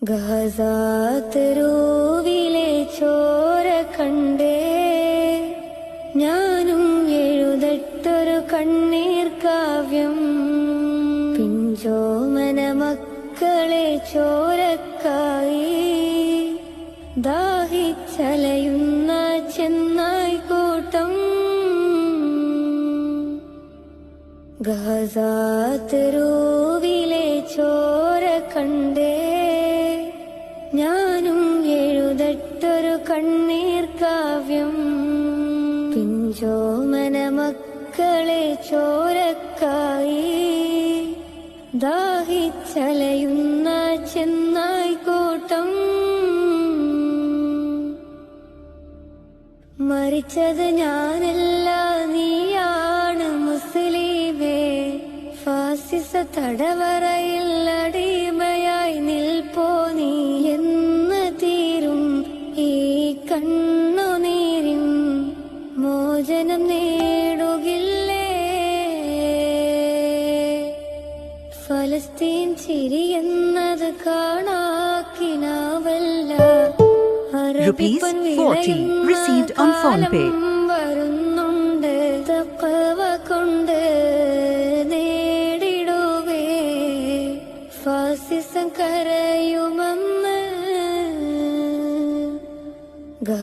ഗസാതെരുവിലെ ചോര കണ്ടേ ഞാനും എഴുതട്ടൊരു കണ്ണീർ കാവ്യം. പിഞ്ചോമന മക്കളെ ചോരക്കായി ദാഹിച്ചലയുന്ന ചെന്നായി കൂട്ടം. ഗസാതെരുവിലെ ചോര കണ്ടേ ഞാനും എഴുതട്ടൊരു കണ്ണീർ കാവ്യം. പിഞ്ചോമന മക്കളെ ചോരക്കായി ദാഹിച്ചലയുന്ന ചെന്നായി കൂട്ടം. മരിച്ചത് ഞാനല്ല നീയാണ് മുസ്ലിമേ. ഫാസിസ തടവറയിൽ അടിമയായി നിൽപ്പോ നീ എന്ന് തീരും ഈ കണ്ണുനീരിൻ മോചനം നേടുകില്ലേ. ഫലസ്തീൻ ചിരിയെന്നത് കാണാക്കിനാവല്ല. ₹40 received on PhonePe. വരുന്നുണ്ട് തഖ്വ കൊണ്ട് നേടിടുവേ ഫാസിസം കരയൂ